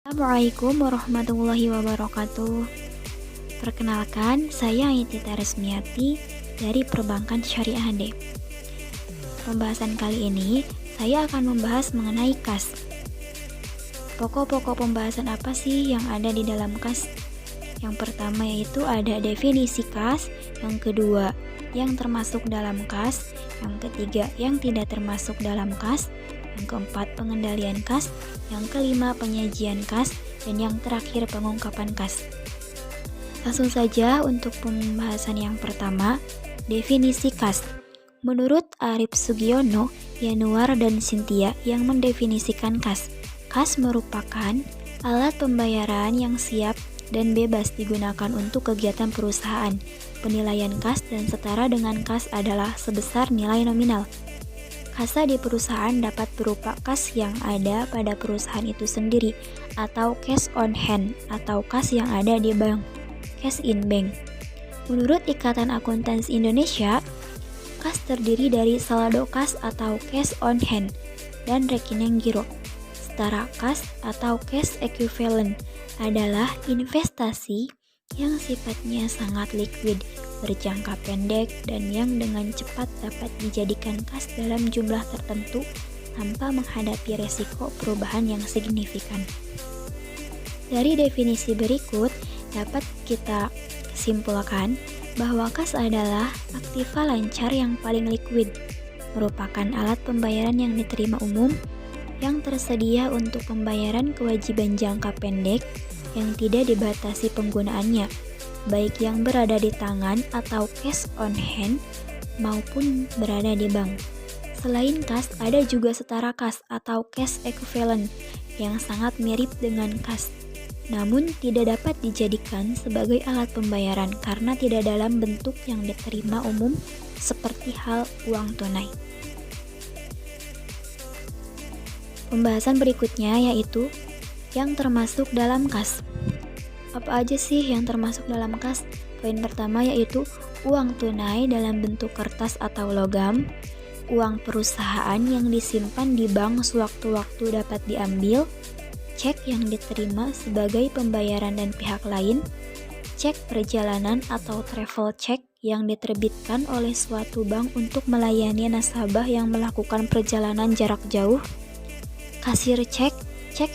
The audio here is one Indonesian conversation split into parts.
Assalamualaikum warahmatullahi wabarakatuh. Perkenalkan, saya Aitita Resmiati dari Perbankan Syariah HD. Pembahasan kali ini, saya akan membahas mengenai kas. Pokok-pokok pembahasan apa sih yang ada di dalam kas? Yang pertama yaitu ada definisi kas, yang kedua yang termasuk dalam kas, yang ketiga yang tidak termasuk dalam kas, yang keempat pengendalian kas, yang kelima penyajian kas, dan yang terakhir pengungkapan kas. Langsung saja untuk pembahasan yang pertama, definisi kas. Menurut Arif Sugiono, Yanuar, dan Cynthia yang mendefinisikan kas, kas merupakan alat pembayaran yang siap dan bebas digunakan untuk kegiatan perusahaan. Penilaian kas dan setara dengan kas adalah sebesar nilai nominal. Kasa di perusahaan dapat berupa kas yang ada pada perusahaan itu sendiri, atau cash on hand, atau kas yang ada di bank, cash in bank. Menurut Ikatan Akuntansi Indonesia, kas terdiri dari saldo kas atau cash on hand dan rekening giro. Setara kas atau cash equivalent adalah investasi yang sifatnya sangat liquid, berjangka pendek, dan yang dengan cepat dapat dijadikan kas dalam jumlah tertentu tanpa menghadapi resiko perubahan yang signifikan. Dari definisi berikut, dapat kita simpulkan bahwa kas adalah aktiva lancar yang paling liquid, merupakan alat pembayaran yang diterima umum, yang tersedia untuk pembayaran kewajiban jangka pendek yang tidak dibatasi penggunaannya, baik yang berada di tangan atau cash on hand maupun berada di bank. Selain kas, ada juga setara kas atau cash equivalent yang sangat mirip dengan kas, namun tidak dapat dijadikan sebagai alat pembayaran karena tidak dalam bentuk yang diterima umum seperti hal uang tunai. Pembahasan berikutnya yaitu yang termasuk dalam kas. Apa aja sih yang termasuk dalam kas? Poin pertama yaitu uang tunai dalam bentuk kertas atau logam, uang perusahaan yang disimpan di bank sewaktu-waktu dapat diambil, cek yang diterima sebagai pembayaran dan pihak lain, cek perjalanan atau travel check yang diterbitkan oleh suatu bank untuk melayani nasabah yang melakukan perjalanan jarak jauh, kasir cek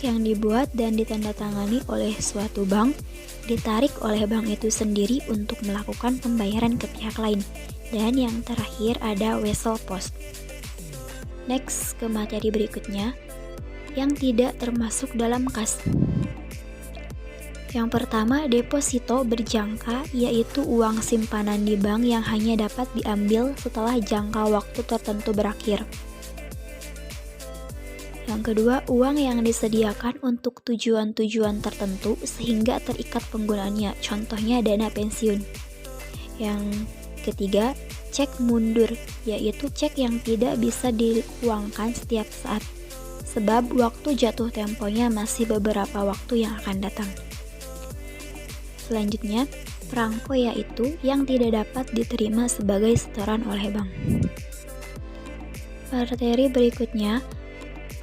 yang dibuat dan ditandatangani oleh suatu bank, ditarik oleh bank itu sendiri untuk melakukan pembayaran ke pihak lain, dan yang terakhir ada wesel pos. Next ke materi berikutnya, yang tidak termasuk dalam kas. Yang pertama, deposito berjangka, yaitu uang simpanan di bank yang hanya dapat diambil setelah jangka waktu tertentu berakhir. Yang kedua, uang yang disediakan untuk tujuan-tujuan tertentu sehingga terikat penggunaannya, contohnya dana pensiun. Yang ketiga, cek mundur, yaitu cek yang tidak bisa diuangkan setiap saat, sebab waktu jatuh temponya masih beberapa waktu yang akan datang. Selanjutnya, perangko, yaitu yang tidak dapat diterima sebagai setoran oleh bank. Materi berikutnya,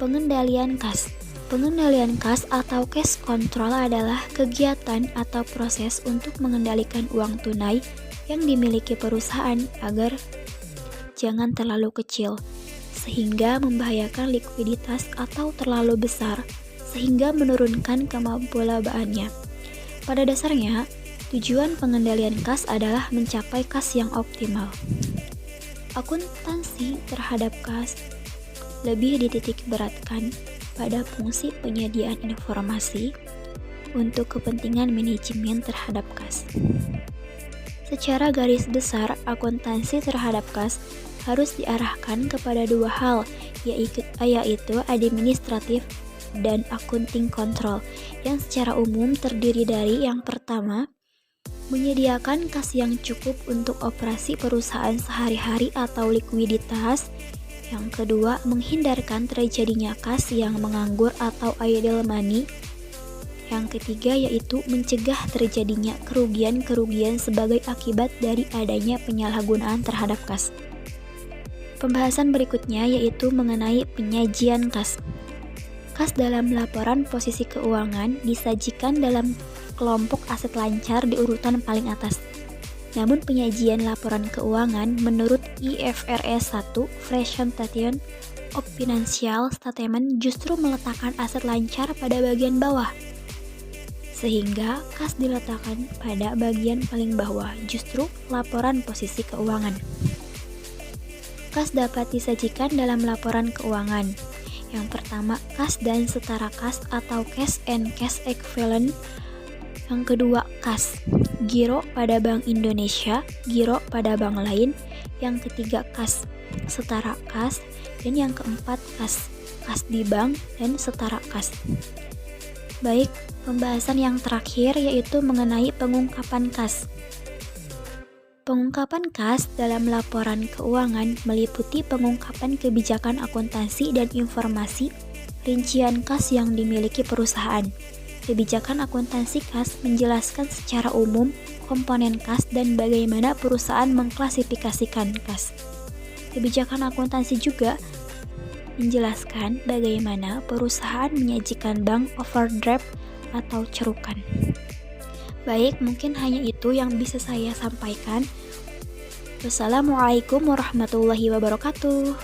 pengendalian kas. Pengendalian kas atau cash control adalah kegiatan atau proses untuk mengendalikan uang tunai yang dimiliki perusahaan agar jangan terlalu kecil sehingga membahayakan likuiditas atau terlalu besar sehingga menurunkan kemampuan. Pada dasarnya, tujuan pengendalian kas adalah mencapai kas yang optimal. Akuntansi terhadap kas lebih dititik beratkan pada fungsi penyediaan informasi untuk kepentingan manajemen terhadap kas. Secara garis besar, akuntansi terhadap kas harus diarahkan kepada dua hal, yaitu administratif dan accounting control, yang secara umum terdiri dari yang pertama, menyediakan kas yang cukup untuk operasi perusahaan sehari-hari atau likuiditas. Yang kedua, menghindarkan terjadinya kas yang menganggur atau idle money. Yang ketiga yaitu mencegah terjadinya kerugian-kerugian sebagai akibat dari adanya penyalahgunaan terhadap kas. Pembahasan berikutnya yaitu mengenai penyajian kas. Kas dalam laporan posisi keuangan disajikan dalam kelompok aset lancar di urutan paling atas. Namun penyajian laporan keuangan menurut IFRS 1 Presentation of Financial Statement justru meletakkan aset lancar pada bagian bawah. Sehingga kas diletakkan pada bagian paling bawah, justru laporan posisi keuangan. Kas dapat disajikan dalam laporan keuangan. Yang pertama, kas dan setara kas atau cash and cash equivalent. Yang kedua, kas giro pada Bank Indonesia, giro pada bank lain. Yang ketiga, kas setara kas. Dan yang keempat, kas di bank dan setara kas. Baik, pembahasan yang terakhir yaitu mengenai pengungkapan kas. Pengungkapan kas dalam laporan keuangan meliputi pengungkapan kebijakan akuntansi dan informasi rincian kas yang dimiliki perusahaan. Kebijakan akuntansi kas menjelaskan secara umum komponen kas dan bagaimana perusahaan mengklasifikasikan kas. Kebijakan akuntansi juga menjelaskan bagaimana perusahaan menyajikan bank overdraft atau cerukan. Baik, mungkin hanya itu yang bisa saya sampaikan. Wassalamualaikum warahmatullahi wabarakatuh.